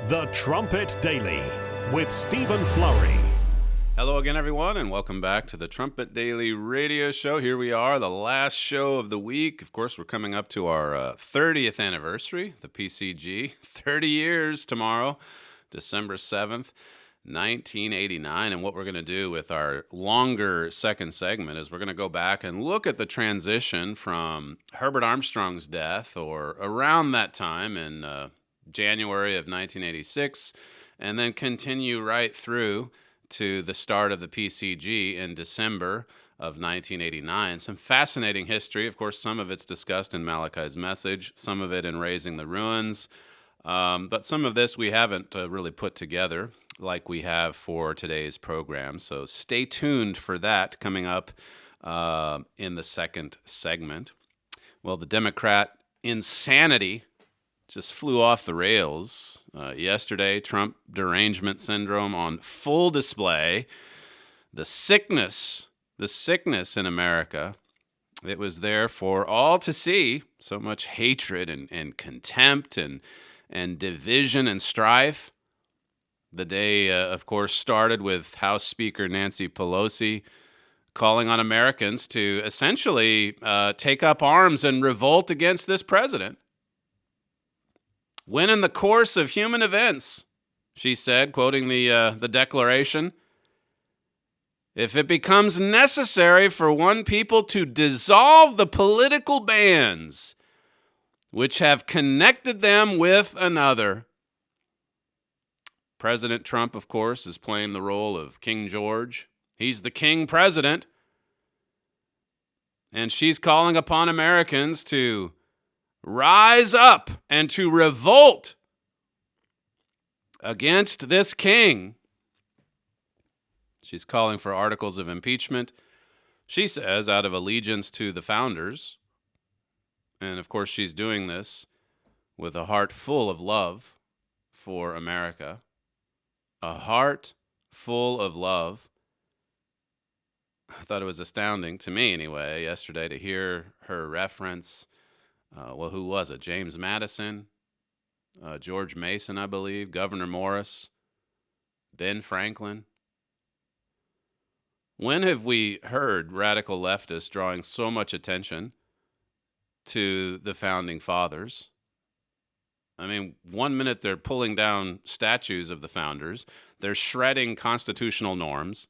The Trumpet Daily with Stephen Flurry. Hello again, everyone, and welcome back to the Trumpet Daily radio show. Here we are, the last show of the week. Of course, we're coming up to our 30th anniversary, the PCG. 30 years tomorrow, December 7th, 1989. And what we're going to do with our longer second segment is we're going to go back and look at the transition from Herbert Armstrong's death, or around that time in January of 1986, and then continue right through to the start of the PCG in December of 1989. Some fascinating history. Of course, some of it's discussed in Malachi's message, some of it in Raising the Ruins, but some of this we haven't really put together like we have for today's program. So stay tuned for that coming up in the second segment. Well, the Democrat insanity just flew off the rails. Yesterday, Trump Derangement Syndrome on full display. The sickness in America, it was there for all to see. So much hatred and contempt and division and strife. The day, of course, started with House Speaker Nancy Pelosi calling on Americans to essentially take up arms and revolt against this president. When in the course of human events, she said, quoting the Declaration, if it becomes necessary for one people to dissolve the political bands which have connected them with another. President Trump, of course, is playing the role of King George. He's the king president. And she's calling upon Americans to rise up and to revolt against this king. She's calling for articles of impeachment, she says, out of allegiance to the founders. And of course, she's doing this with a heart full of love for America. A heart full of love. I thought it was astounding, to me anyway, yesterday to hear her reference. Who was it? James Madison, George Mason, I believe, Governor Morris, Ben Franklin. When have we heard radical leftists drawing so much attention to the founding fathers? I mean, 1 minute they're pulling down statues of the founders, they're shredding constitutional norms,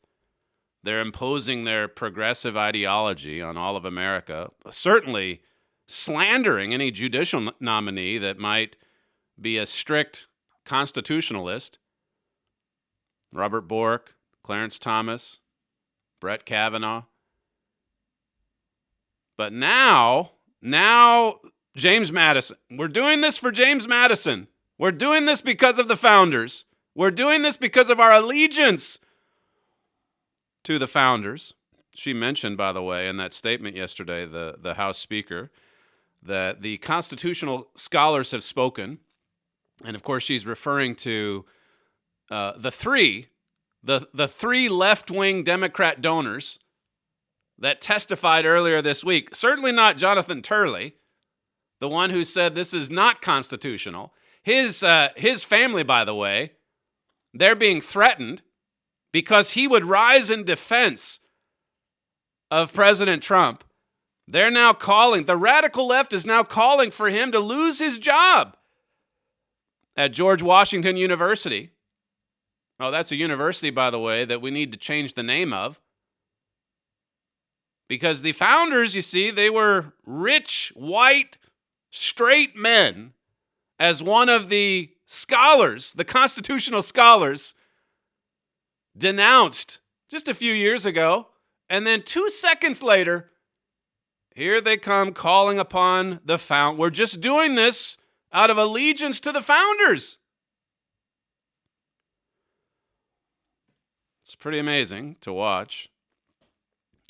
they're imposing their progressive ideology on all of America, certainly slandering any judicial nominee that might be a strict constitutionalist. Robert Bork, Clarence Thomas, Brett Kavanaugh. But now James Madison. We're doing this for James Madison. We're doing this because of the founders. We're doing this because of our allegiance to the founders. She mentioned, by the way, in that statement yesterday, the House Speaker, that the constitutional scholars have spoken. And of course, she's referring to the three left-wing Democrat donors that testified earlier this week. Certainly not Jonathan Turley, the one who said this is not constitutional. His family, by the way, they're being threatened because he would rise in defense of President Trump. They're now calling, the radical left is now calling for him to lose his job at George Washington University. Oh, that's a university, by the way, that we need to change the name of. Because the founders, you see, they were rich, white, straight men, as one of the scholars, the constitutional scholars, denounced just a few years ago. And then 2 seconds later, here they come calling upon the founders. We're just doing this out of allegiance to the founders. It's pretty amazing to watch.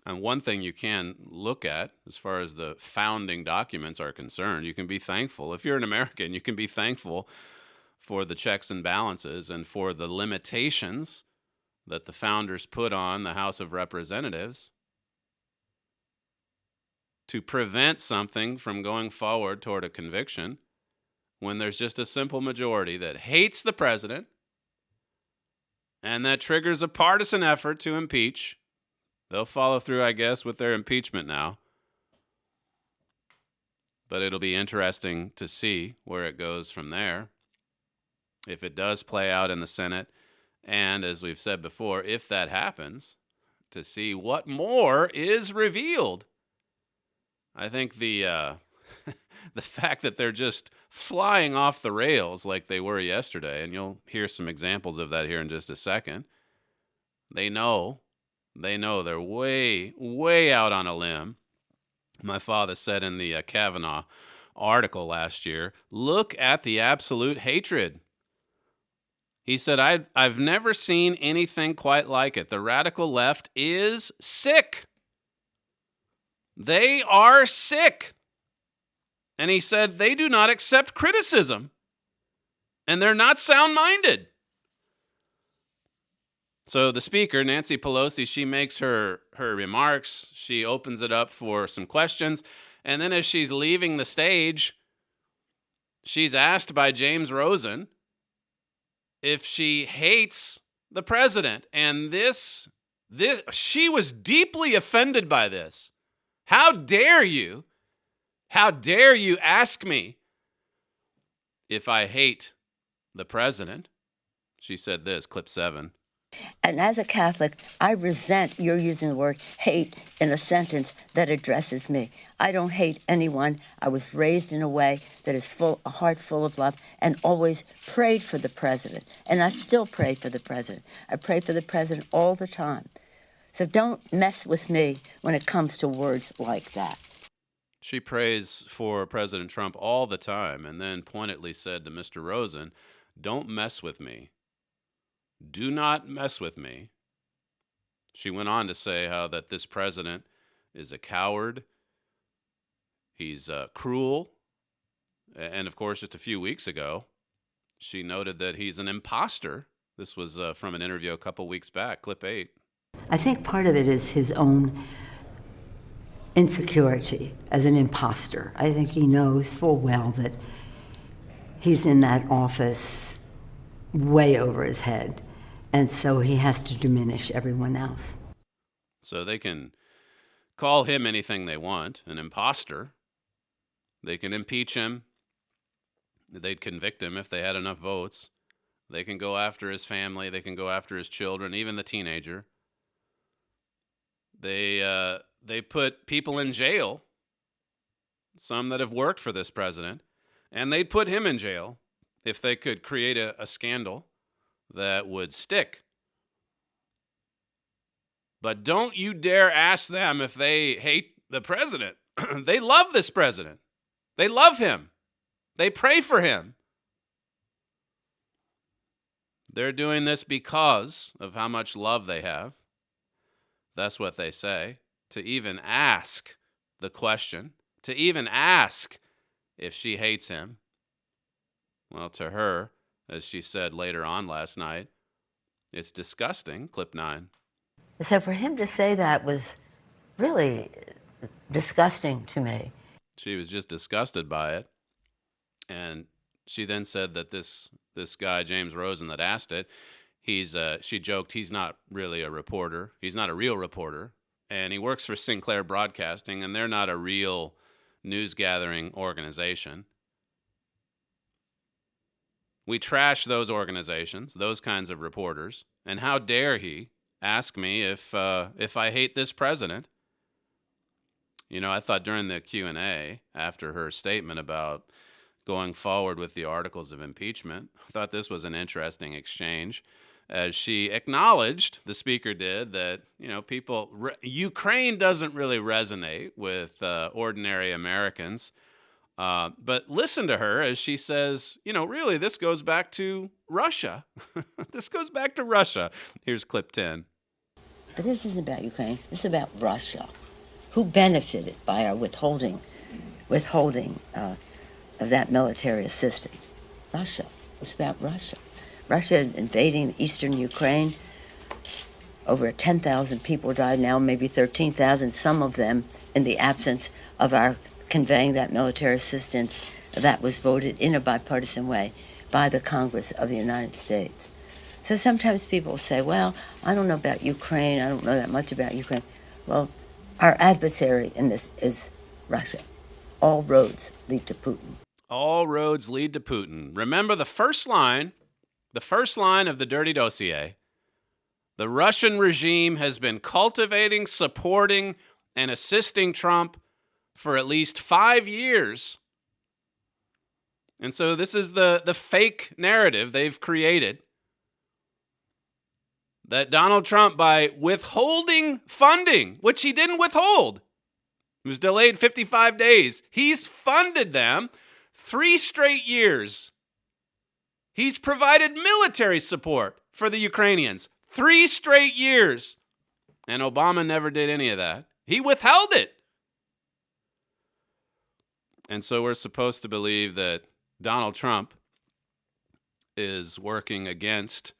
And one thing you can look at as far as the founding documents are concerned, you can be thankful. If you're an American, you can be thankful for the checks and balances and for the limitations that the founders put on the House of Representatives to prevent something from going forward toward a conviction when there's just a simple majority that hates the president and that triggers a partisan effort to impeach. They'll follow through, I guess, with their impeachment now. But it'll be interesting to see where it goes from there. If it does play out in the Senate, and as we've said before, if that happens, to see what more is revealed. I think the the fact that they're just flying off the rails like they were yesterday, and you'll hear some examples of that here in just a second. They know they're way, way out on a limb. My father said in the Kavanaugh article last year, look at the absolute hatred. He said, I've never seen anything quite like it. The radical left is sick. They are sick. And he said they do not accept criticism. And they're not sound-minded. So the speaker, Nancy Pelosi, she makes her remarks. She opens it up for some questions. And then as she's leaving the stage, she's asked by James Rosen if she hates the president. And this she was deeply offended by this. How dare you? How dare you ask me if I hate the president? She said this, clip 7. And as a Catholic, I resent your using the word hate in a sentence that addresses me. I don't hate anyone. I was raised in a way that is a heart full of love, and always prayed for the president. And I still pray for the president. I pray for the president all the time. So don't mess with me when it comes to words like that. She prays for President Trump all the time, and then pointedly said to Mr. Rosen, don't mess with me. Do not mess with me. She went on to say how that this president is a coward. He's cruel. And of course, just a few weeks ago, she noted that he's an imposter. This was from an interview a couple weeks back, clip 8. I think part of it is his own insecurity as an imposter. I think he knows full well that he's in that office way over his head. And so he has to diminish everyone else. So they can call him anything they want, an imposter. They can impeach him. They'd convict him if they had enough votes. They can go after his family. They can go after his children, even the teenager. They put people in jail, some that have worked for this president, and they'd put him in jail if they could create a scandal that would stick. But don't you dare ask them if they hate the president. They love this president. They love him. They pray for him. They're doing this because of how much love they have. That's what they say. To even ask the question, to even ask if she hates him. Well, to her, as she said later on last night, it's disgusting. Clip 9. So for him to say that was really disgusting to me. She was just disgusted by it. And she then said that this guy, James Rosen, that asked it, she joked he's not really a reporter. He's not a real reporter. And he works for Sinclair Broadcasting, and they're not a real news-gathering organization. We trash those organizations, those kinds of reporters. And how dare he ask me if I hate this president? You know, I thought during the Q&A, after her statement about going forward with the articles of impeachment, I thought this was an interesting exchange. As she acknowledged, the speaker did, that, Ukraine doesn't really resonate with ordinary Americans. But listen to her as she says, really, this goes back to Russia. This goes back to Russia. Here's clip 10. But this isn't about Ukraine. This is about Russia. Who benefited by our withholding of that military assistance? Russia. It's about Russia. Russia invading eastern Ukraine. Over 10,000 people died, now maybe 13,000, some of them in the absence of our conveying that military assistance that was voted in a bipartisan way by the Congress of the United States. So sometimes people say, well, I don't know about Ukraine. I don't know that much about Ukraine. Well, our adversary in this is Russia. All roads lead to Putin. All roads lead to Putin. Remember the first line of the dirty dossier. The Russian regime has been cultivating, supporting, and assisting Trump for at least 5 years. And so this is the fake narrative they've created. That Donald Trump, by withholding funding, which he didn't withhold, it was delayed 55 days. He's funded them 3 straight years. He's provided military support for the Ukrainians 3 straight years. And Obama never did any of that. He withheld it. And so we're supposed to believe that Donald Trump is working against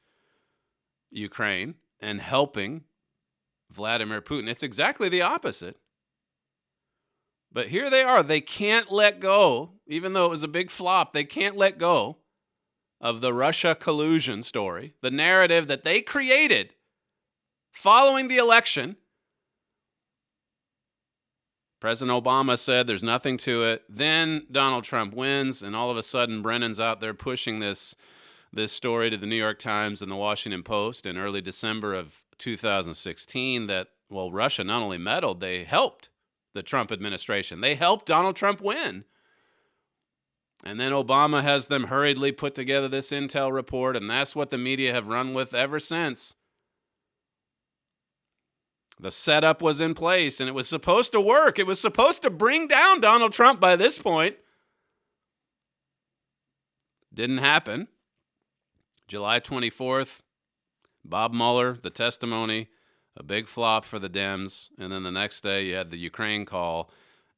Ukraine and helping Vladimir Putin. It's exactly the opposite. But here they are. They can't let go, even though it was a big flop, they can't let go of the Russia collusion story, the narrative that they created following the election. President Obama said there's nothing to it. Then Donald Trump wins, and all of a sudden Brennan's out there pushing this story to the New York Times and the Washington Post in early December of 2016 that, well, Russia not only meddled, they helped the Trump administration. They helped Donald Trump win. And then Obama has them hurriedly put together this intel report, and that's what the media have run with ever since. The setup was in place, and it was supposed to work. It was supposed to bring down Donald Trump by this point. Didn't happen. July 24th, Bob Mueller, the testimony, a big flop for the Dems. And then the next day you had the Ukraine call.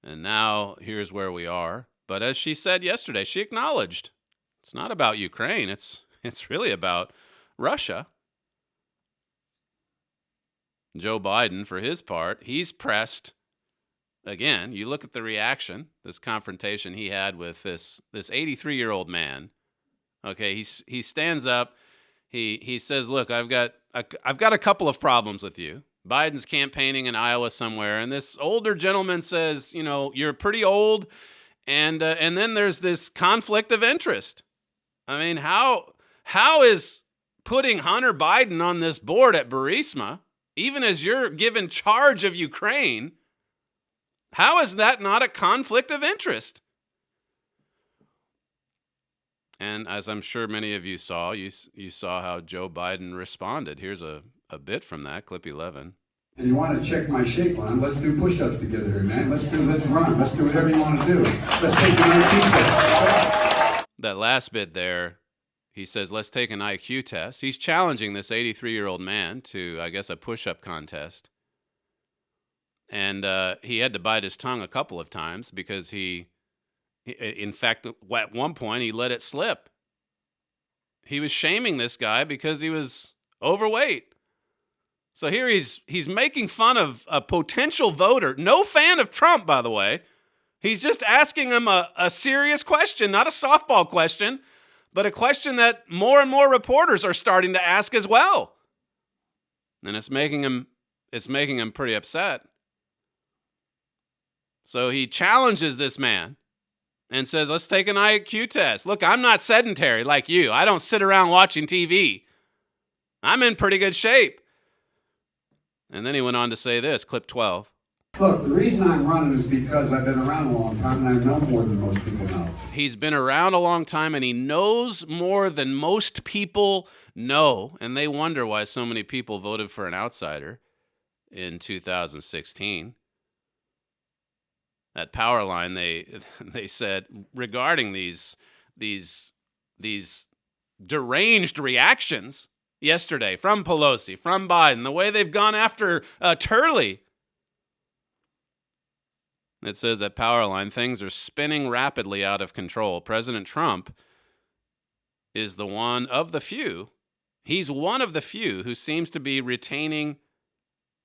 And now here's where we are. But as she said yesterday, she acknowledged it's not about Ukraine. It's really about Russia. Joe Biden, for his part, he's pressed. Again, you look at the reaction, this confrontation he had with this 83-year-old man. Okay, he stands up. He says, "Look, I've got a couple of problems with you." Biden's campaigning in Iowa somewhere, and this older gentleman says, "You know, you're pretty old," and then there's this conflict of interest. I mean, how is putting Hunter Biden on this board at Burisma, even as you're given charge of Ukraine, how is that not a conflict of interest? And as I'm sure many of you saw, you saw how Joe Biden responded. Here's a bit from that, clip 11. And you want to check my shape line, let's do push-ups together here, man. Let's run. Let's do whatever you want to do. Let's take an IQ test. That last bit there, he says, let's take an IQ test. He's challenging this 83-year-old man to, I guess, a push-up contest. And he had to bite his tongue a couple of times because in fact, at one point, he let it slip. He was shaming this guy because he was overweight. So here he's making fun of a potential voter, no fan of Trump, by the way. He's just asking him a serious question, not a softball question, but a question that more and more reporters are starting to ask as well. And it's making him pretty upset. So he challenges this man and says, let's take an IQ test. Look, I'm not sedentary like you. I don't sit around watching TV. I'm in pretty good shape. And then he went on to say this, clip 12. Look, the reason I'm running is because I've been around a long time and I know more than most people know. He's been around a long time and he knows more than most people know. And they wonder why so many people voted for an outsider in 2016. At Powerline, they said regarding these deranged reactions yesterday from Pelosi, from Biden, the way they've gone after Turley. It says at Powerline, things are spinning rapidly out of control. President Trump is the one of the few. He's one of the few who seems to be retaining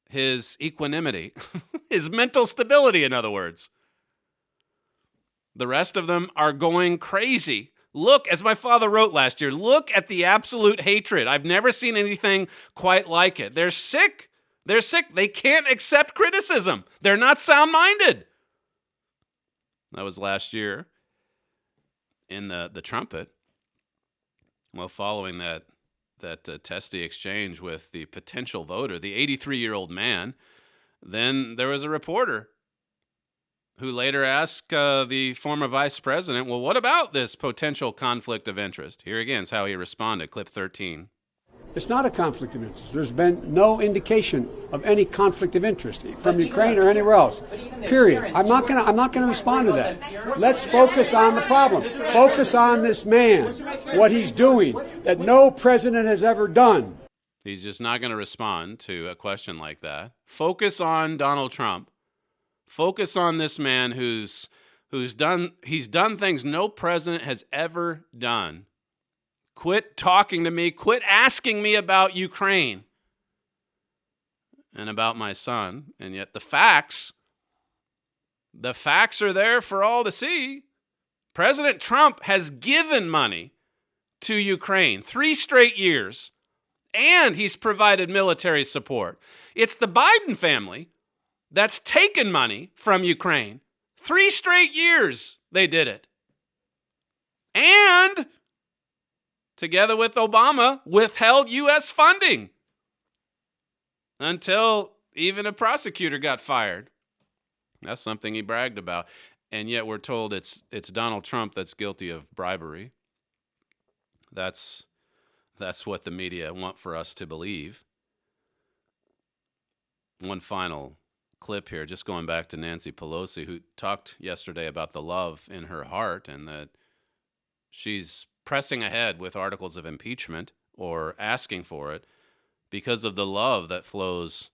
his equanimity, his mental stability, in other words. The rest of them are going crazy. Look, as my father wrote last year, look at the absolute hatred. I've never seen anything quite like it. They're sick. They're sick. They can't accept criticism. They're not sound-minded. That was last year in the Trumpet. Well, following that testy exchange with the potential voter, the 83-year-old man, then there was a reporter who later asked the former vice president, well, what about this potential conflict of interest? Here again is how he responded, clip 13. It's not a conflict of interest. There's been no indication of any conflict of interest from Ukraine or anywhere else. Period. I'm not going to respond to that. Let's focus on the problem. Focus on this man, what he's doing that no president has ever done. He's just not going to respond to a question like that. Focus on Donald Trump. Focus on this man who's done things no president has ever done. Quit talking to me. Quit asking me about Ukraine and about my son. And yet the facts are there for all to see. President Trump has given money to Ukraine 3 straight years, and he's provided military support. It's the Biden family that's taken money from Ukraine. 3 straight years they did it. And together with Obama, withheld U.S. funding until even a prosecutor got fired. That's something he bragged about. And yet we're told it's Donald Trump that's guilty of bribery. That's what the media want for us to believe. One final clip here, just going back to Nancy Pelosi, who talked yesterday about the love in her heart and that she's pressing ahead with articles of impeachment or asking for it because of the love that flows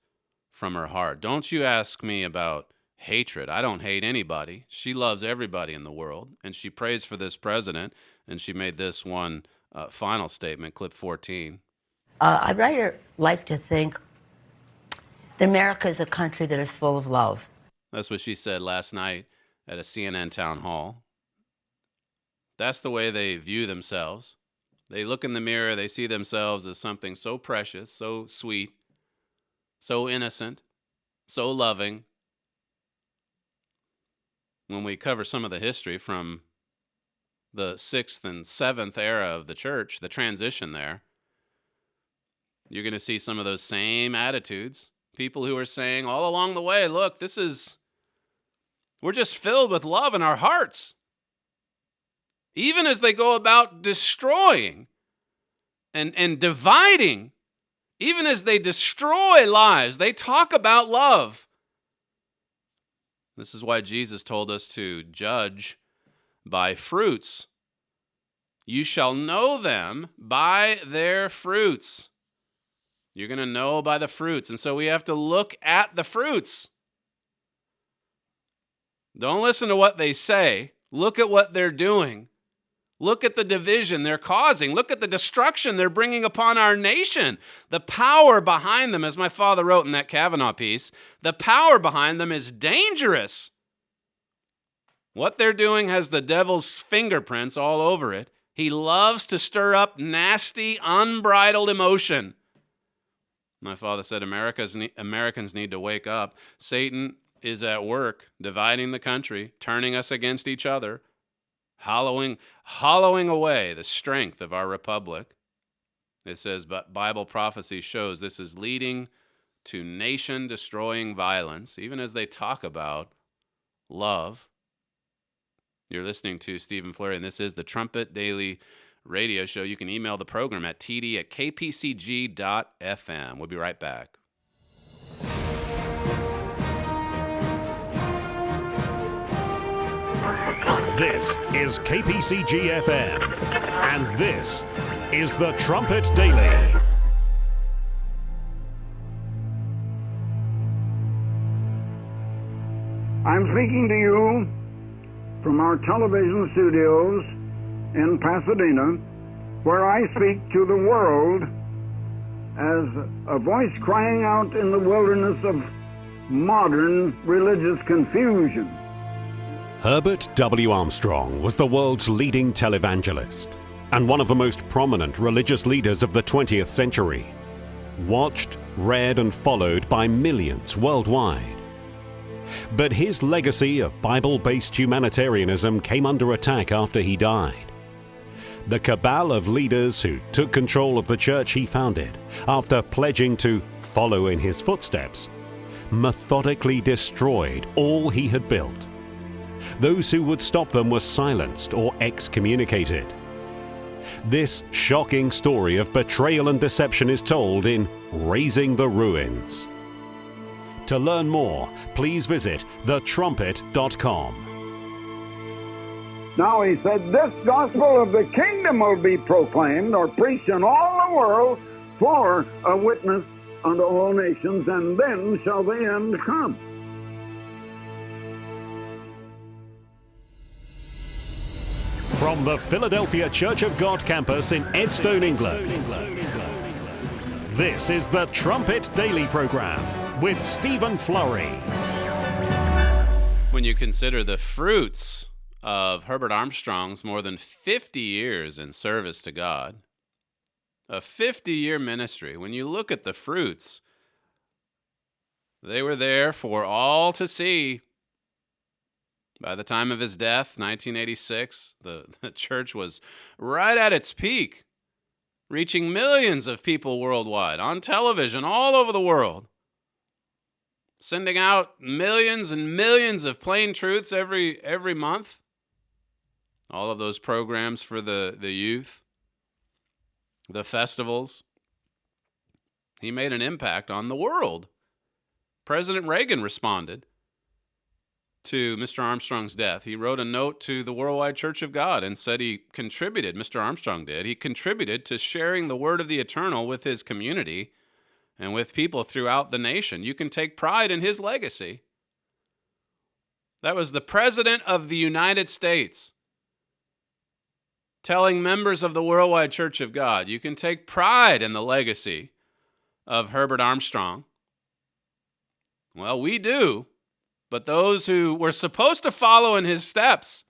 from her heart. Don't you ask me about hatred. I don't hate anybody. She loves everybody in the world, and she prays for this president, and she made this one final statement, clip 14. I'd rather like to think that America is a country that is full of love. That's what she said last night at a CNN town hall. That's the way they view themselves. They look in the mirror, they see themselves as something so precious, so sweet, so innocent, so loving. When we cover some of the history from the 6th and 7th era of the church, the transition there, you're going to see some of those same attitudes. People who are saying all along the way, look, we're just filled with love in our hearts. Even as they go about destroying and dividing, even as they destroy lives, they talk about love. This is why Jesus told us to judge by fruits. You shall know them by their fruits. You're going to know by the fruits. And so we have to look at the fruits. Don't listen to what they say. Look at what they're doing. Look at the division they're causing. Look at the destruction they're bringing upon our nation. The power behind them, as my father wrote in that Kavanaugh piece, the power behind them is dangerous. What they're doing has the devil's fingerprints all over it. He loves to stir up nasty, unbridled emotion. My father said Americans need to wake up. Satan is at work dividing the country, turning us against each other, hollowing away the strength of our republic. It says, but Bible prophecy shows this is leading to nation-destroying violence, even as they talk about love. You're listening to Stephen Flurry, and this is the Trumpet Daily radio show. You can email the program at td@kpcg.fm. We'll be right back. This is KPCG-FM, and this is the Trumpet Daily. I'm speaking to you from our television studios in Pasadena, where I speak to the world as a voice crying out in the wilderness of modern religious confusion. Herbert W. Armstrong was the world's leading televangelist and one of the most prominent religious leaders of the 20th century, watched, read, and followed by millions worldwide. But his legacy of Bible-based humanitarianism came under attack after he died. The cabal of leaders who took control of the church he founded, after pledging to follow in his footsteps, methodically destroyed all he had built. Those who would stop them were silenced or excommunicated. This shocking story of betrayal and deception is told in Raising the Ruins. To learn more, please visit thetrumpet.com. Now he said, this gospel of the kingdom will be proclaimed or preached in all the world for a witness unto all nations, and then shall the end come. From the Philadelphia Church of God campus in Edstone, England, this is the Trumpet Daily program with Stephen Flurry. When you consider the fruits of Herbert Armstrong's more than 50 years in service to God, a 50-year ministry, when you look at the fruits, they were there for all to see. By the time of his death, 1986, the church was right at its peak, reaching millions of people worldwide, on television, all over the world, sending out millions and millions of plain truths every month. All of those programs for the youth, the festivals. He made an impact on the world. President Reagan responded to Mr. Armstrong's death. He wrote a note to the Worldwide Church of God and said he contributed, Mr. Armstrong did, he contributed to sharing the word of the eternal with his community and with people throughout the nation. You can take pride in his legacy. That was the President of the United States telling members of the Worldwide Church of God, you can take pride in the legacy of Herbert Armstrong. Well, we do. But those who were supposed to follow in his steps,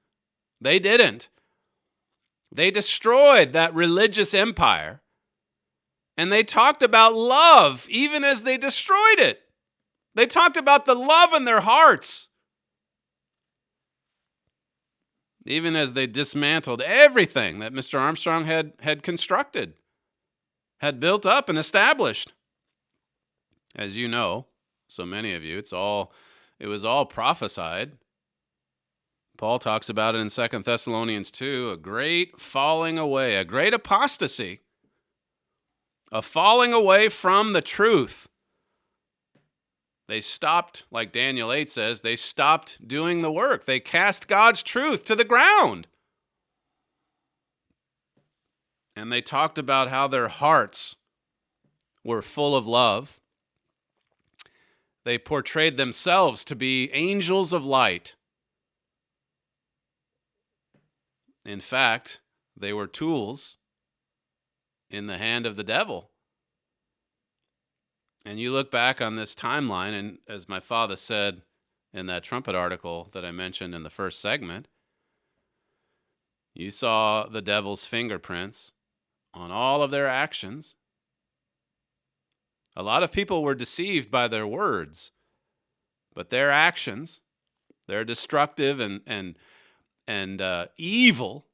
they didn't. They destroyed that religious empire. And they talked about love even as they destroyed it. They talked about the love in their hearts, even as they dismantled everything that Mr. Armstrong had constructed, had built up and established. As you know, so many of you, it was all prophesied. Paul talks about it in 2 Thessalonians 2, a great falling away, a great apostasy, a falling away from the truth. They stopped, like Daniel 8 says, they stopped doing the work. They cast God's truth to the ground. And they talked about how their hearts were full of love. They portrayed themselves to be angels of light. In fact, they were tools in the hand of the devil. And you look back on this timeline, and as my father said in that Trumpet article that I mentioned in the first segment, you saw the devil's fingerprints on all of their actions. A lot of people were deceived by their words, but their actions, their destructive and evil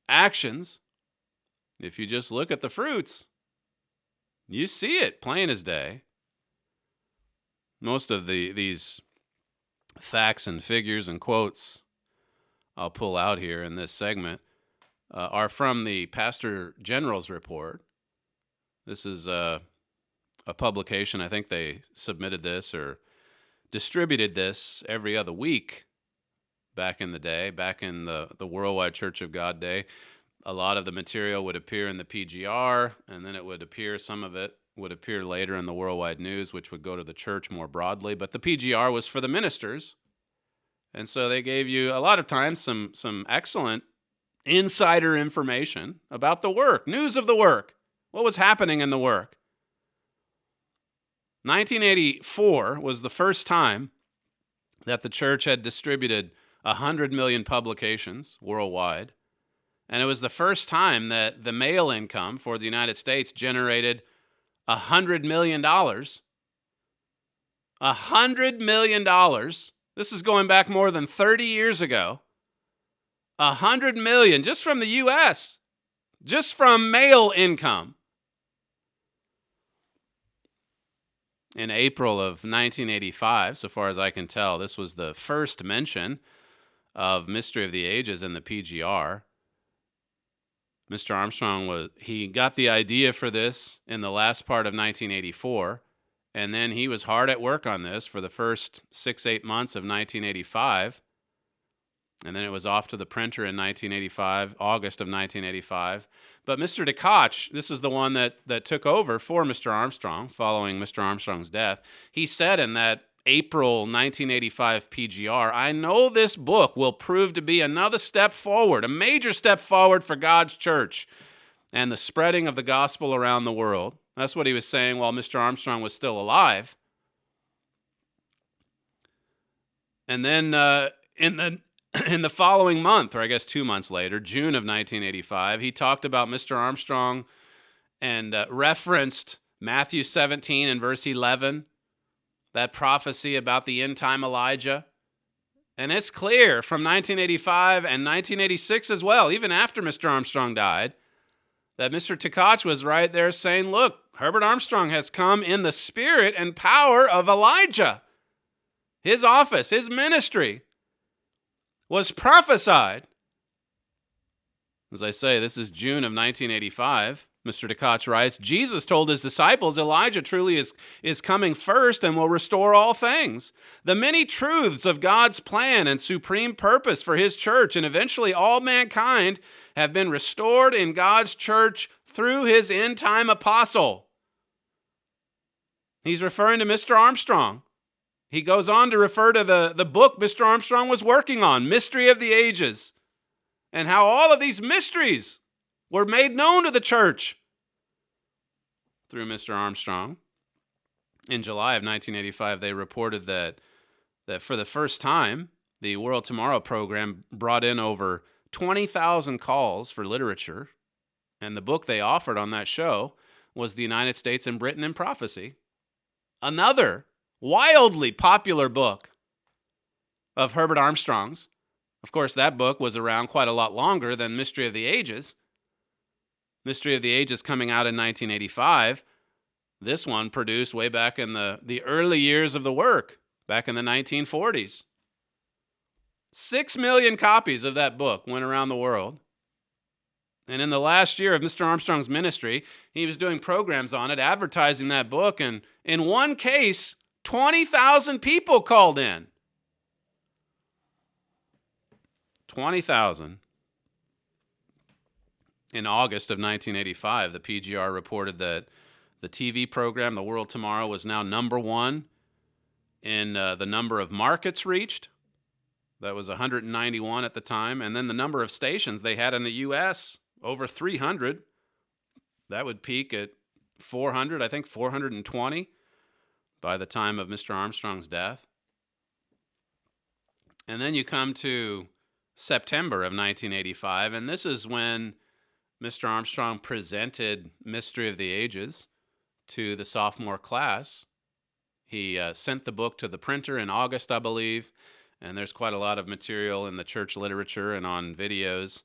actions, if you just look at the fruits, you see it plain as day. Most of these facts and figures and quotes I'll pull out here in this segment are from the Pastor General's report. This is a publication. I think they submitted this or distributed this every other week back in the day, back in the Worldwide Church of God day. A lot of the material would appear in the PGR, and then it would appear, some of it would appear later in the Worldwide News, which would go to the church more broadly. But the PGR was for the ministers. And so they gave you, a lot of times, some excellent insider information about the work, news of the work, what was happening in the work. 1984 was the first time that the church had distributed 100 million publications worldwide. And it was the first time that the mail income for the United States generated $100 million. $100 million. This is going back more than 30 years ago. $100 million just from the U.S., just from mail income. In April of 1985, so far as I can tell, this was the first mention of Mystery of the Ages in the PGR. Mr. Armstrong he got the idea for this in the last part of 1984, and then he was hard at work on this for the first 6-8 months of 1985, and then it was off to the printer in 1985, August of 1985. But Mr. DeKoch, this is the one that took over for Mr. Armstrong following Mr. Armstrong's death. He said in that April 1985 PGR, "I know this book will prove to be another step forward, a major step forward for God's church and the spreading of the gospel around the world." That's what he was saying while Mr. Armstrong was still alive. And then in the following month, or I guess 2 months later, June of 1985, he talked about Mr. Armstrong and referenced Matthew 17 and verse 11, that prophecy about the end-time Elijah. And it's clear from 1985 and 1986 as well, even after Mr. Armstrong died, that Mr. DeKoch was right there saying, look, Herbert Armstrong has come in the spirit and power of Elijah. His office, his ministry was prophesied. As I say, this is June of 1985. Mr. DeKoch writes, Jesus told his disciples Elijah truly is coming first and will restore all things. The many truths of God's plan and supreme purpose for his church and eventually all mankind have been restored in God's church through his end-time apostle. He's referring to Mr. Armstrong. He goes on to refer to the book Mr. Armstrong was working on, Mystery of the Ages, and how all of these mysteries were made known to the church through Mr. Armstrong. In July of 1985, they reported that for the first time, the World Tomorrow program brought in over 20,000 calls for literature, and the book they offered on that show was The United States and Britain in Prophecy, another wildly popular book of Herbert Armstrong's. Of course, that book was around quite a lot longer than Mystery of the Ages. Mystery of the Ages coming out in 1985. This one produced way back in the early years of the work, back in the 1940s. 6 million copies of that book went around the world. And in the last year of Mr. Armstrong's ministry, he was doing programs on it, advertising that book, and in one case, 20,000 people called in. 20,000. In August of 1985, the PGR reported that the TV program, The World Tomorrow, was now number one in the number of markets reached. That was 191 at the time. And then the number of stations they had in the U.S., over 300. That would peak at 400, I think 420 by the time of Mr. Armstrong's death. And then you come to September of 1985, and this is when Mr. Armstrong presented Mystery of the Ages to the sophomore class. He sent the book to the printer in August, I believe, and there's quite a lot of material in the church literature and on videos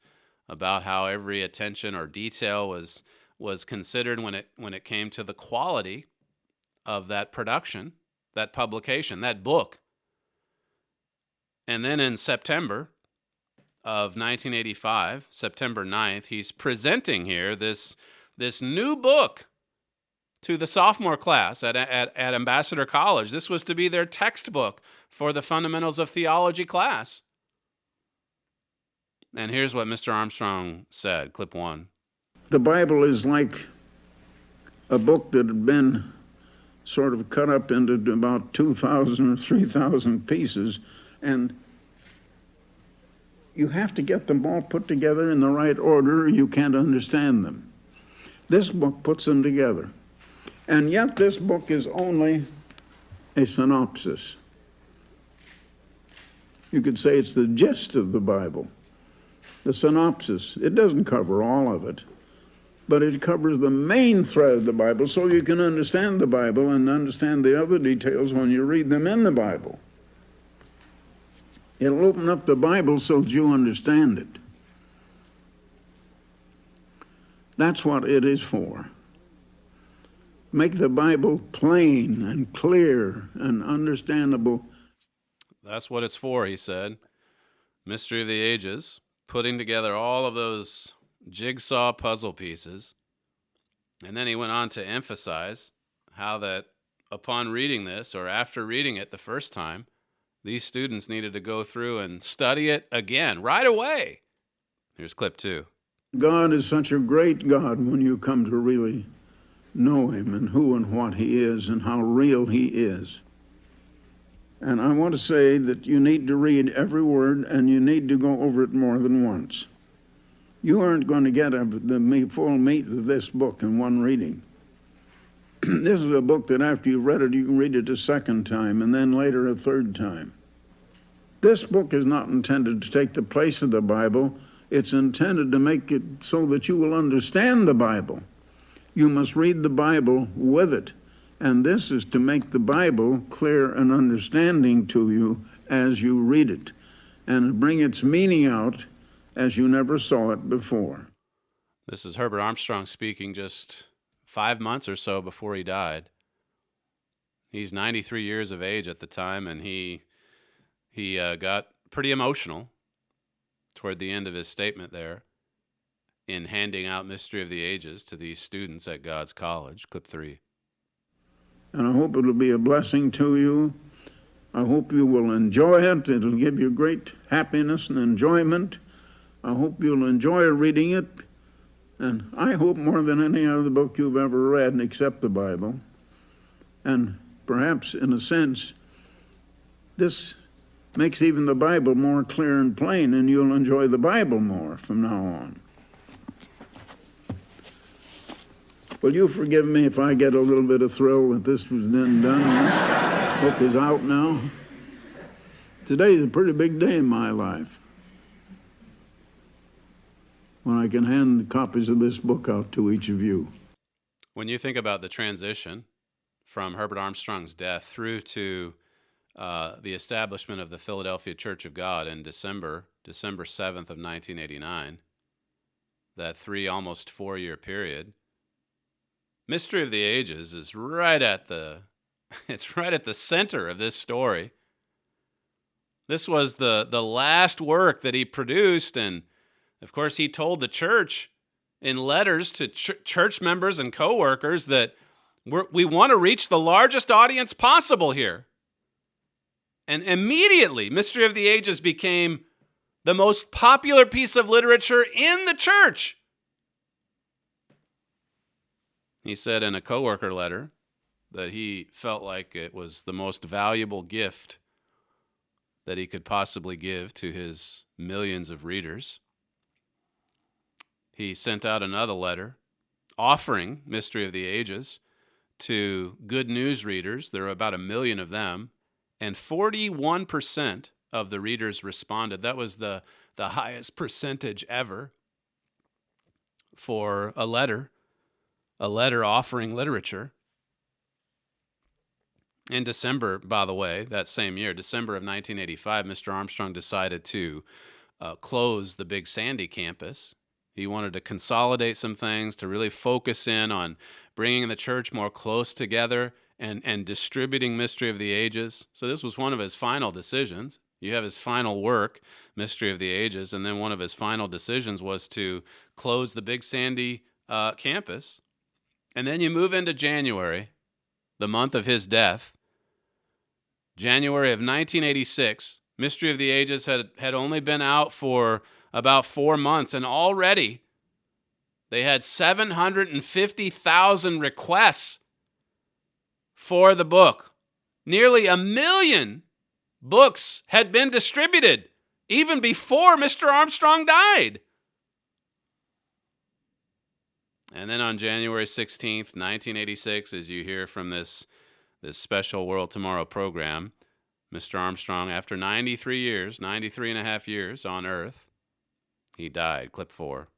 about how every attention or detail was considered when it came to the quality of that production, that publication, that book. And then in September of 1985, September 9th, he's presenting here this new book to the sophomore class at Ambassador College. This was to be their textbook for the Fundamentals of Theology class. And here's what Mr. Armstrong said, clip 1. The Bible is like a book that had been sort of cut up into about 2,000 or 3,000 pieces, and you have to get them all put together in the right order or you can't understand them. This book puts them together. And yet this book is only a synopsis. You could say it's the gist of the Bible, the synopsis. It doesn't cover all of it, but it covers the main thread of the Bible so you can understand the Bible and understand the other details when you read them in the Bible. It'll open up the Bible so that you understand it. That's what it is for. Make the Bible plain and clear and understandable. That's what it's for, he said. Mystery of the Ages, putting together all of those jigsaw puzzle pieces. And then he went on to emphasize how that upon reading this, or after reading it the first time, these students needed to go through and study it again right away. Here's clip 2. God is such a great God when you come to really know him and who and what he is and how real he is. And I want to say that you need to read every word and you need to go over it more than once. You aren't going to get the full meat of this book in one reading. This is a book that after you've read it, you can read it a second time and then later a third time. This book is not intended to take the place of the Bible. It's intended to make it so that you will understand the Bible. You must read the Bible with it. And this is to make the Bible clear and understanding to you as you read it, and bring its meaning out as you never saw it before. This is Herbert Armstrong speaking just 5 months or so before he died. He's 93 years of age at the time, and he got pretty emotional toward the end of his statement there in handing out Mystery of the Ages to these students at God's College. Clip 3. And I hope it'll be a blessing to you. I hope you will enjoy it. It'll give you great happiness and enjoyment. I hope you'll enjoy reading it. And I hope more than any other book you've ever read, except the Bible. And perhaps, in a sense, this makes even the Bible more clear and plain, and you'll enjoy the Bible more from now on. Will you forgive me if I get a little bit of thrill that this was then done? This book is out now. Today is a pretty big day in my life when I can hand the copies of this book out to each of you. When you think about the transition from Herbert Armstrong's death through to the establishment of the Philadelphia Church of God in December 7th of 1989, that almost 4-year period, Mystery of the Ages is right at the center of this story. This was the last work that he produced, and of course he told the church in letters to church members and co-workers that we want to reach the largest audience possible here. And immediately, Mystery of the Ages became the most popular piece of literature in the church. He said in a coworker letter that he felt like it was the most valuable gift that he could possibly give to his millions of readers. He sent out another letter offering Mystery of the Ages to Good News readers. There are about 1 million of them, and 41% of the readers responded. That was the highest percentage ever for a letter offering literature. In December, by the way, that same year, December of 1985, Mr. Armstrong decided to close the Big Sandy campus. He wanted to consolidate some things, to really focus in on bringing the church more close together and distributing Mystery of the Ages. So this was one of his final decisions. You have his final work, Mystery of the Ages, and then one of his final decisions was to close the Big Sandy campus. And then you move into January, the month of his death. January of 1986, Mystery of the Ages had only been out for about 4 months, and already they had 750,000 requests for the book. Nearly 1 million books had been distributed even before Mr. Armstrong died. And then on January 16th, 1986, as you hear from this special World Tomorrow program, Mr. Armstrong, after 93 and a half years on Earth, he died. Clip 4.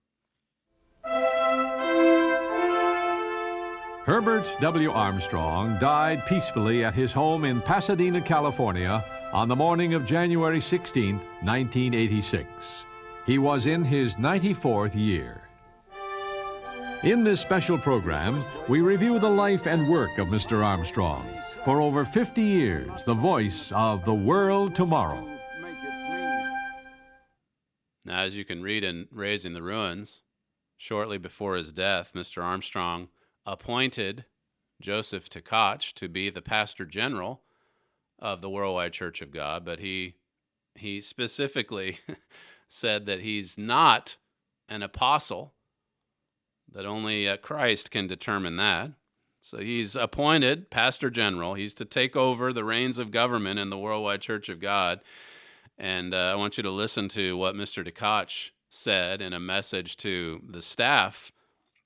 Herbert W. Armstrong died peacefully at his home in Pasadena, California, on the morning of January 16, 1986. He was in his 94th year. In this special program, we review the life and work of Mr. Armstrong. For over 50 years, the voice of the world tomorrow. Now, as you can read in Raising the Ruins, shortly before his death, Mr. Armstrong appointed Joseph Tkach to be the pastor general of the Worldwide Church of God, but he specifically said that he's not an apostle, that only Christ can determine that. So he's appointed pastor general. He's to take over the reins of government in the Worldwide Church of God. And I want you to listen to what Mr. Tkach said in a message to the staff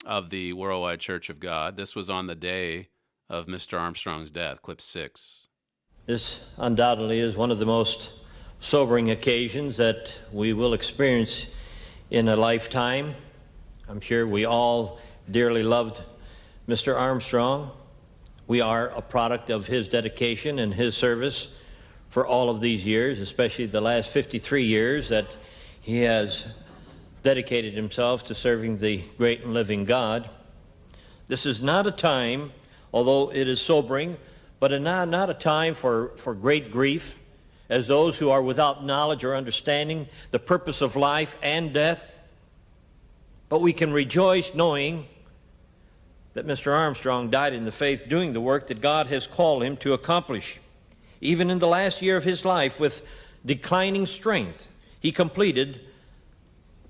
of the Worldwide Church of God. This was on the day of Mr. Armstrong's death. Clip 6. This undoubtedly is one of the most sobering occasions that we will experience in a lifetime. I'm sure we all dearly loved Mr. Armstrong. We are a product of his dedication and his service for all of these years, especially the last 53 years that he has dedicated himself to serving the great and living God. This is not a time, although it is sobering, but not a time for great grief, as those who are without knowledge or understanding the purpose of life and death. But we can rejoice knowing that Mr. Armstrong died in the faith doing the work that God has called him to accomplish. Even in the last year of his life, with declining strength, he completed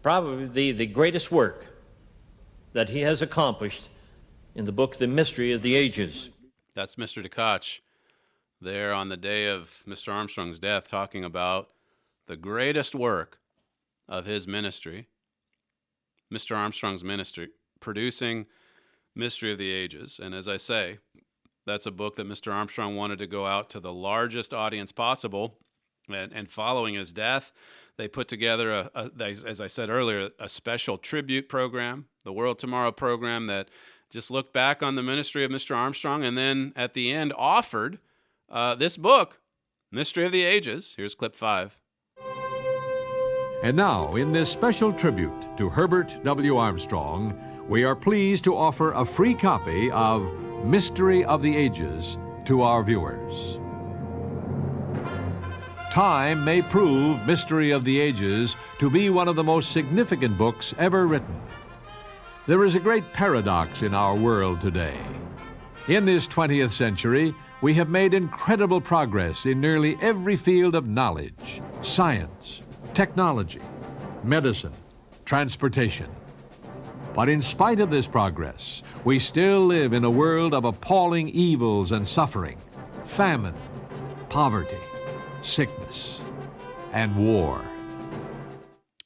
probably the greatest work that he has accomplished in the book, The Mystery of the Ages. That's Mr. Tkach there on the day of Mr. Armstrong's death, talking about the greatest work of his ministry, Mr. Armstrong's ministry, producing Mystery of the Ages. And as I say, that's a book that Mr. Armstrong wanted to go out to the largest audience possible. And following his death, they put together, as I said earlier, a special tribute program, the World Tomorrow program, that just looked back on the ministry of Mr. Armstrong, and then at the end offered this book, Mystery of the Ages. Here's clip 5. And now, in this special tribute to Herbert W. Armstrong, we are pleased to offer a free copy of Mystery of the Ages to our viewers. Time may prove Mystery of the Ages to be one of the most significant books ever written. There is a great paradox in our world today. In this 20th century, we have made incredible progress in nearly every field of knowledge, science, technology, medicine, transportation. But in spite of this progress, we still live in a world of appalling evils and suffering, famine, poverty, sickness, and war.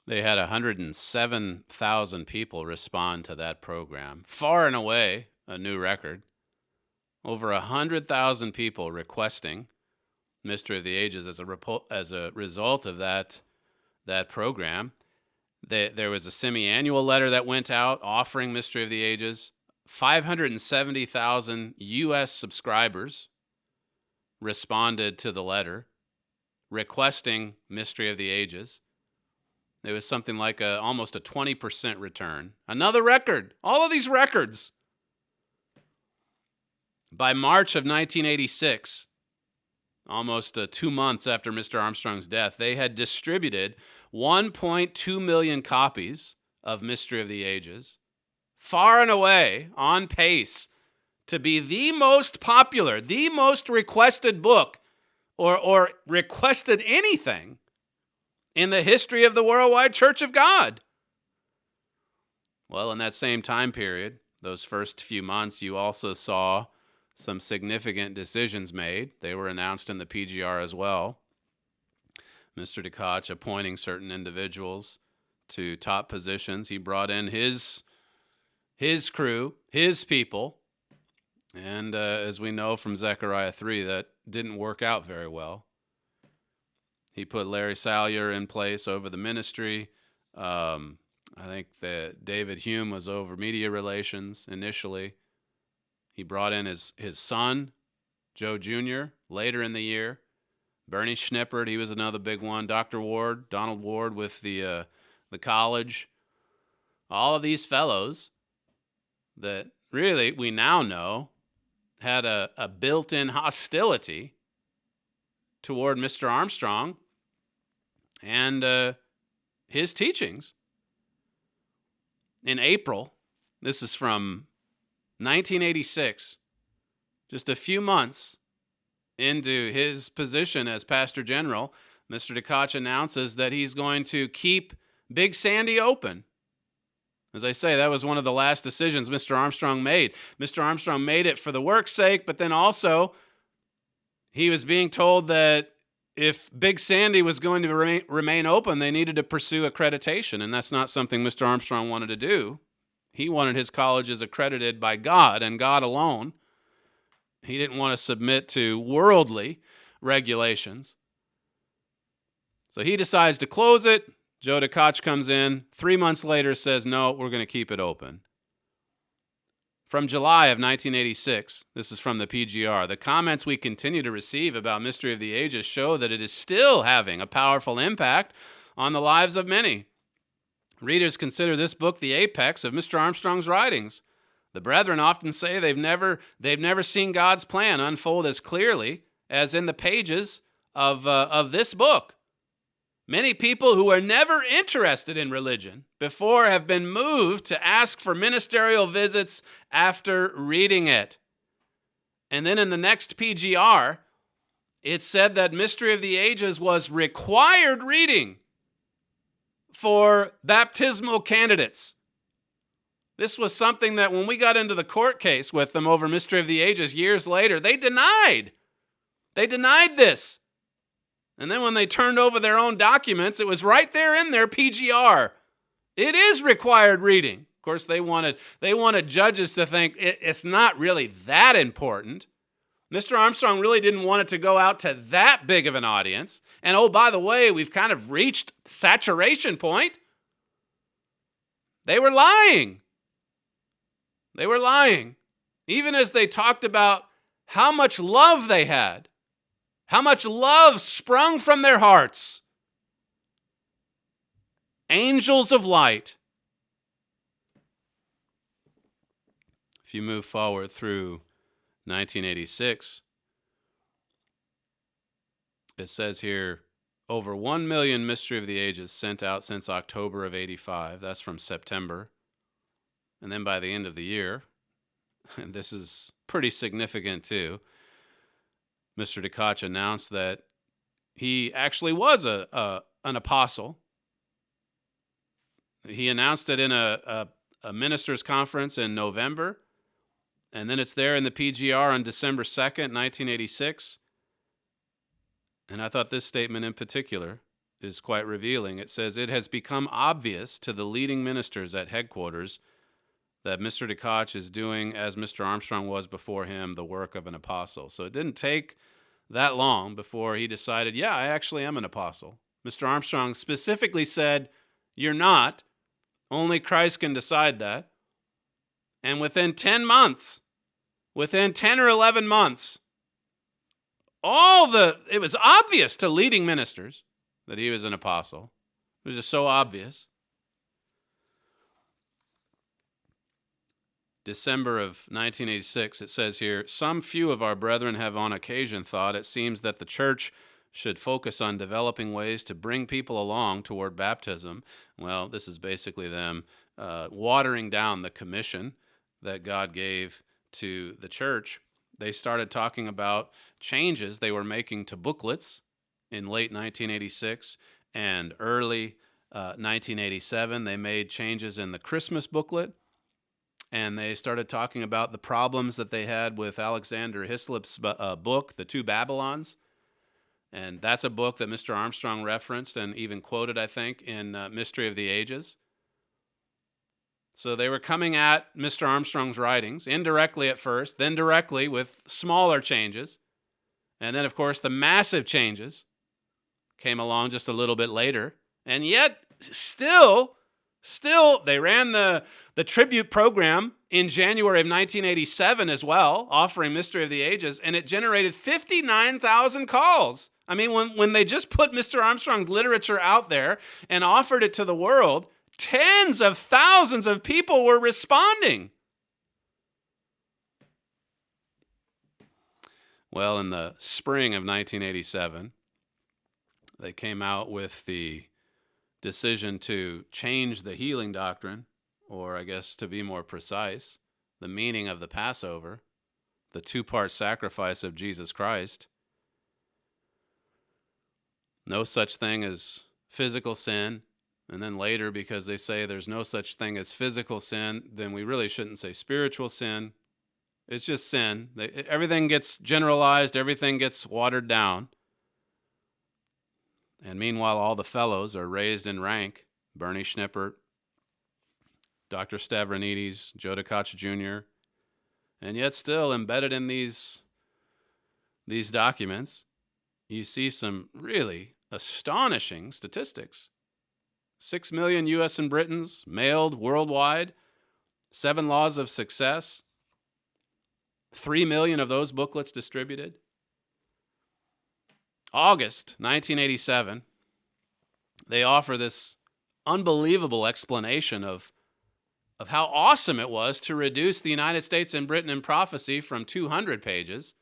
They had 107,000 people respond to that program. Far and away, a new record. Over 100,000 people requesting Mystery of the Ages as a result of that program. There was a semi-annual letter that went out offering Mystery of the Ages. 570,000 U.S. subscribers responded to the letter requesting Mystery of the Ages. There was something like almost a 20% return. Another record. All of these records. By March of 1986, almost 2 months after Mr. Armstrong's death, they had distributed 1.2 million copies of Mystery of the Ages, far and away on pace to be the most popular, the most requested book, or requested anything in the history of the Worldwide Church of God. Well, in that same time period, those first few months, you also saw some significant decisions made. They were announced in the PGR as well. Mr. Tkach appointing certain individuals to top positions. He brought in his crew, his people. And as we know from Zechariah 3, that didn't work out very well. He put Larry Salyer in place over the ministry. I think that David Hume was over media relations initially. He brought in his son, Joe Jr., later in the year. Bernie Schnippert, he was another big one. Dr. Ward, Donald Ward with the college. All of these fellows that really we now know had a built-in hostility toward Mr. Armstrong and his teachings. In April, this is from 1986, just a few months into his position as Pastor General, Mr. DeKoch announces that he's going to keep Big Sandy open. As I say, that was one of the last decisions Mr. Armstrong made. Mr. Armstrong made it for the work's sake, but then also he was being told that if Big Sandy was going to remain open, they needed to pursue accreditation, and that's not something Mr. Armstrong wanted to do. He wanted his colleges accredited by God and God alone. He didn't want to submit to worldly regulations. So he decides to close it. Joe DeKoch comes in. 3 months later says, no, we're going to keep it open. From July of 1986, this is from the PGR, the comments we continue to receive about Mystery of the Ages show that it is still having a powerful impact on the lives of many. Readers consider this book the apex of Mr. Armstrong's writings. The brethren often say they've never seen God's plan unfold as clearly as in the pages of this book. Many people who were never interested in religion before have been moved to ask for ministerial visits after reading it. And then in the next PGR, it said that Mystery of the Ages was required reading for baptismal candidates. This was something that when we got into the court case with them over Mystery of the Ages years later, they denied. They denied this. And then when they turned over their own documents, it was right there in their PGR. It is required reading. Of course, they wanted judges to think it's not really that important. Mr. Armstrong really didn't want it to go out to that big of an audience. And oh, by the way, we've kind of reached saturation point. They were lying. They were lying. Even as they talked about how much love they had. How much love sprung from their hearts. Angels of light. If you move forward through 1986, it says here, over 1 million Mystery of the Ages sent out since October of 85. That's from September. And then by the end of the year, and this is pretty significant too, Mr. DeKoch announced that he actually was an apostle. He announced it in a minister's conference in November, and then it's there in the PGR on December 2nd, 1986. And I thought this statement in particular is quite revealing. It says, it has become obvious to the leading ministers at headquarters that Mr. DeKoch is doing, as Mr. Armstrong was before him, the work of an apostle. So it didn't take that long before he decided, yeah, I actually am an apostle. Mr. Armstrong specifically said, you're not. Only Christ can decide that. And within 10 months, within 10 or 11 months, it was obvious to leading ministers that he was an apostle. It was just so obvious. December of 1986, it says here, some few of our brethren have on occasion thought it seems that the church should focus on developing ways to bring people along toward baptism. Well, this is basically them watering down the commission that God gave to the church. They started talking about changes they were making to booklets in late 1986 and early 1987. They made changes in the Christmas booklet. And they started talking about the problems that they had with Alexander Hislop's book, The Two Babylons. And that's a book that Mr. Armstrong referenced and even quoted, I think, in Mystery of the Ages. So they were coming at Mr. Armstrong's writings, indirectly at first, then directly with smaller changes. And then, of course, the massive changes came along just a little bit later. And yet, still, they ran the tribute program in January of 1987 as well, offering Mystery of the Ages, and it generated 59,000 calls. I mean, when they just put Mr. Armstrong's literature out there and offered it to the world, tens of thousands of people were responding. Well, in the spring of 1987, they came out with the decision to change the healing doctrine, or I guess to be more precise, the meaning of the Passover, the two-part sacrifice of Jesus Christ. No such thing as physical sin. And then later, because they say there's no such thing as physical sin, then we really shouldn't say spiritual sin. It's just sin. Everything gets generalized. Everything gets watered down. And meanwhile, all the fellows are raised in rank. Bernie Schnippert, Dr. Stavronidis, Joe DeKoch Jr., and yet still embedded in these documents, you see some really astonishing statistics. 6 million U.S. and Britons mailed worldwide, 7 laws of success, 3 million of those booklets distributed. August 1987, they offer this unbelievable explanation of how awesome it was to reduce the United States and Britain in prophecy from 200 pages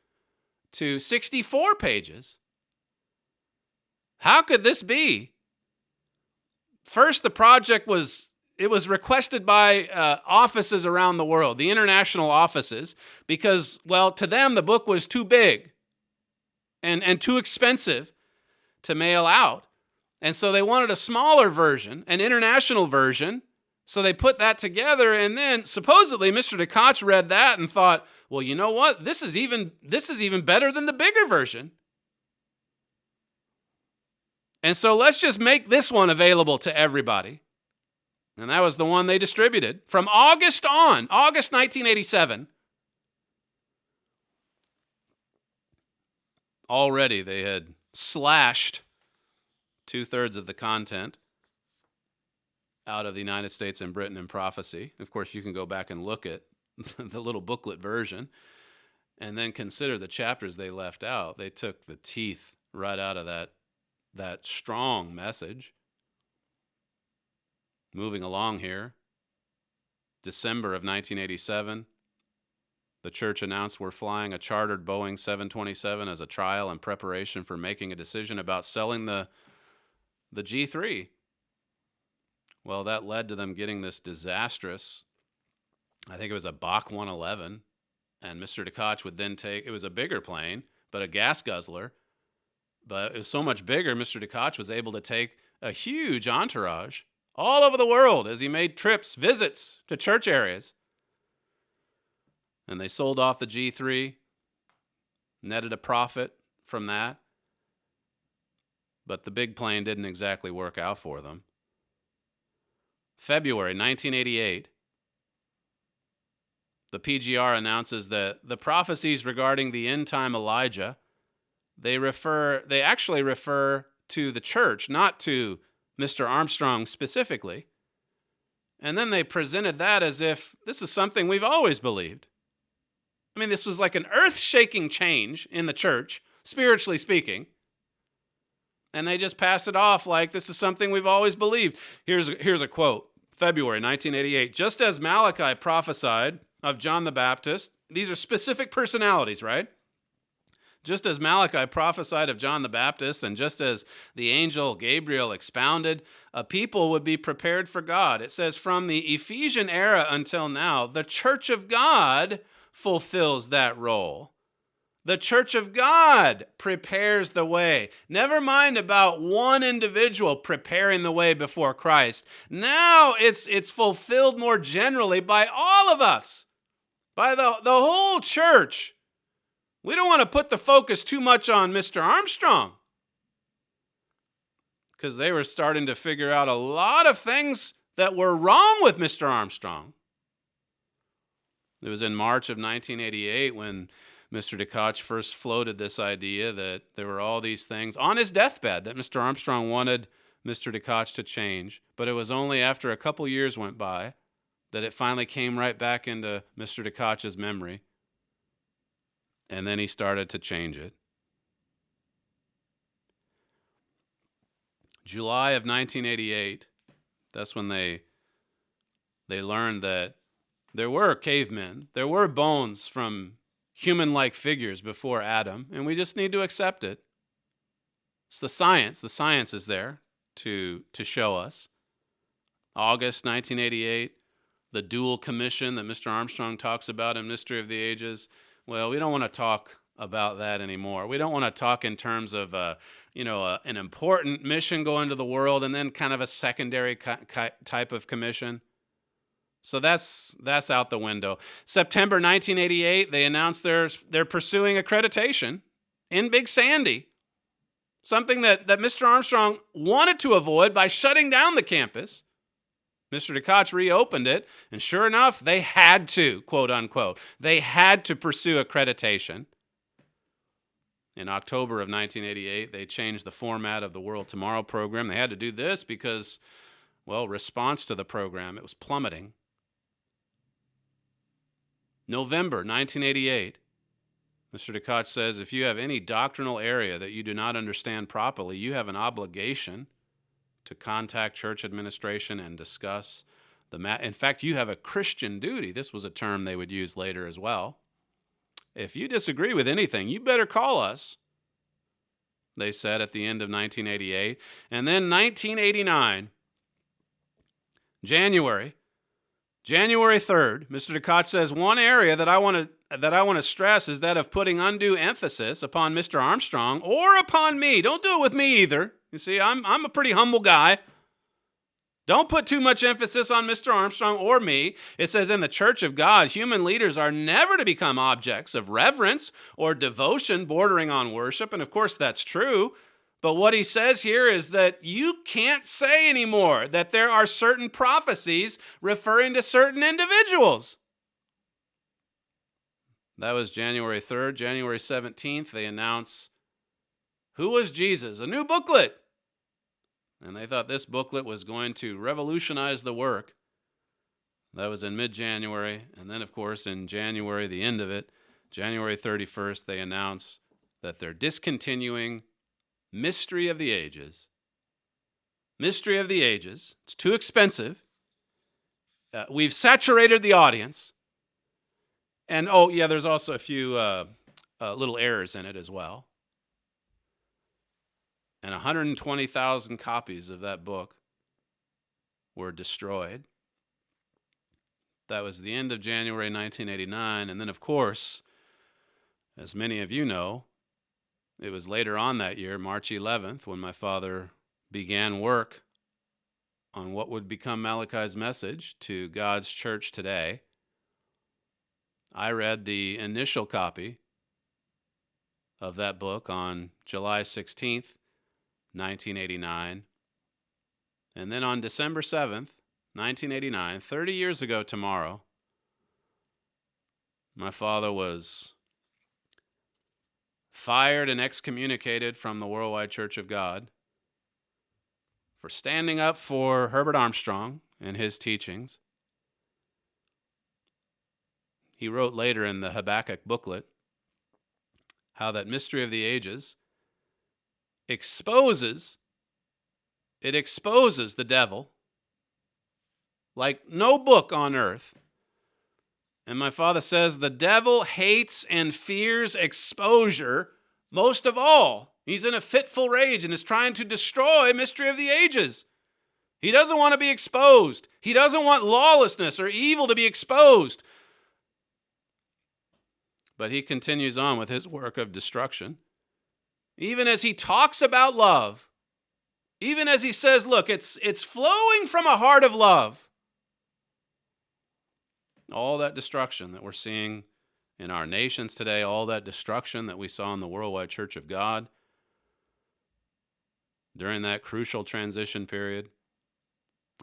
to 64 pages. How could this be? First, the project was requested by offices around the world, the international offices, because, well, to them, the book was too big and too expensive to mail out. And so they wanted a smaller version, an international version. So they put that together, and then supposedly Mr. DeKoch read that and thought, well, you know what? This is even better than the bigger version. And so let's just make this one available to everybody. And that was the one they distributed from August on, August 1987. Already they had slashed 2/3 of the content out of the United States and Britain in prophecy. Of course, you can go back and look at the little booklet version and then consider the chapters they left out. They took the teeth right out of that strong message. Moving along here, December of 1987, the church announced we're flying a chartered Boeing 727 as a trial and preparation for making a decision about selling the G3. Well, that led to them getting this disastrous, I think it was a Bach 111, and Mr. DeKoch would then take, it was a bigger plane, but a gas guzzler, but it was so much bigger, Mr. DeKoch was able to take a huge entourage all over the world as he made trips, visits to church areas. And they sold off the G3, netted a profit from that, but the big plane didn't exactly work out for them. February 1988, the PGR announces that the prophecies regarding the end-time Elijah, they actually refer to the church, not to Mr. Armstrong specifically. And then they presented that as if this is something we've always believed. I mean, this was like an earth-shaking change in the church, spiritually speaking. And they just passed it off like this is something we've always believed. Here's a quote, February 1988. Just as Malachi prophesied of John the Baptist, these are specific personalities, right? Just as Malachi prophesied of John the Baptist, and just as the angel Gabriel expounded, a people would be prepared for God. It says, from the Ephesian era until now, the church of God fulfills that role. The church of God prepares the way. Never mind about one individual preparing the way before Christ. Now it's fulfilled more generally by all of us, by the whole church. We don't want to put the focus too much on Mr. Armstrong, because they were starting to figure out a lot of things that were wrong with Mr. Armstrong. It was in March of 1988 when Mr. DeKoch first floated this idea that there were all these things on his deathbed that Mr. Armstrong wanted Mr. DeKoch to change, but it was only after a couple years went by that it finally came right back into Mr. DeKoch's memory, and then he started to change it. July of 1988, that's when they learned that there were cavemen, there were bones from human-like figures before Adam, and we just need to accept it. It's the science. The science is there to show us. August 1988, the dual commission that Mr. Armstrong talks about in Mystery of the Ages. Well, we don't want to talk about that anymore. We don't want to talk in terms of an important mission going to the world and then kind of a secondary type of commission. So that's out the window. September 1988, they announced they're pursuing accreditation in Big Sandy, something that Mr. Armstrong wanted to avoid by shutting down the campus. Mr. DeKoch reopened it, and sure enough, they had to, quote unquote, they had to pursue accreditation. In October of 1988, they changed the format of the World Tomorrow program. They had to do this because, well, response to the program, it was plummeting. November 1988, Mr. DeKoch says, if you have any doctrinal area that you do not understand properly, you have an obligation to contact church administration and discuss the matter. In fact, you have a Christian duty. This was a term they would use later as well. If you disagree with anything, you better call us, they said at the end of 1988. And then 1989, January 3rd, Mr. DeKoch says, one area that I want to stress is that of putting undue emphasis upon Mr. Armstrong or upon me. Don't do it with me either. You see, I'm a pretty humble guy. Don't put too much emphasis on Mr. Armstrong or me. It says in the Church of God, human leaders are never to become objects of reverence or devotion bordering on worship. And of course, that's true. But what he says here is that you can't say anymore that there are certain prophecies referring to certain individuals. That was January 3rd. January 17th, they announce Who Was Jesus? A new booklet. And they thought this booklet was going to revolutionize the work. That was in mid-January. And then, of course, in January, the end of it, January 31st, they announced that they're discontinuing Mystery of the Ages. Mystery of the Ages. It's too expensive. We've saturated the audience. And, there's also a few little errors in it as well. And 120,000 copies of that book were destroyed. That was the end of January 1989. And then, of course, as many of you know, it was later on that year, March 11th, when my father began work on what would become Malachi's message to God's church today. I read the initial copy of that book on July 16th, 1989. And then on December 7th, 1989, 30 years ago tomorrow, my father was fired and excommunicated from the Worldwide Church of God for standing up for Herbert Armstrong and his teachings. He wrote later in the Habakkuk booklet how that Mystery of the Ages exposes the devil like no book on earth. And my father says the devil hates and fears exposure most of all. He's in a fitful rage and is trying to destroy Mystery of the Ages. He doesn't want to be exposed. He doesn't want lawlessness or evil to be exposed. But he continues on with his work of destruction. Even as he talks about love, even as he says, look, it's flowing from a heart of love. All that destruction that we're seeing in our nations today, all that destruction that we saw in the Worldwide Church of God during that crucial transition period,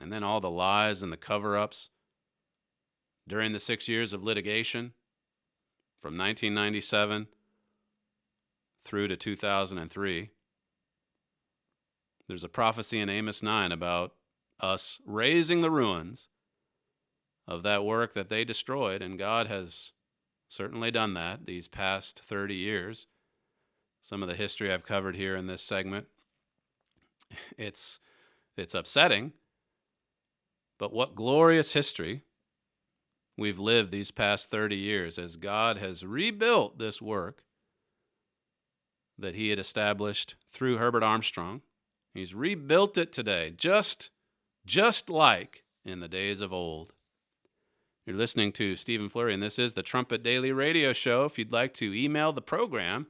and then all the lies and the cover-ups during the 6 years of litigation from 1997 through to 2003. There's a prophecy in Amos 9 about us raising the ruins of that work that they destroyed, and God has certainly done that these past 30 years. Some of the history I've covered here in this segment, it's upsetting, but what glorious history we've lived these past 30 years as God has rebuilt this work that he had established through Herbert Armstrong. He's rebuilt it today, just like in the days of old. You're listening to Stephen Flurry, and this is the Trumpet Daily Radio Show. If you'd like to email the program,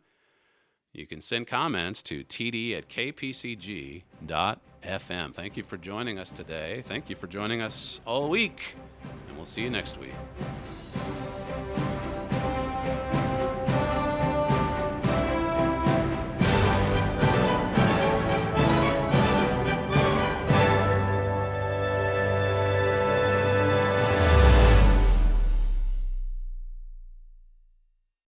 you can send comments to td@kpcg.fm. Thank you for joining us today. Thank you for joining us all week, and we'll see you next week.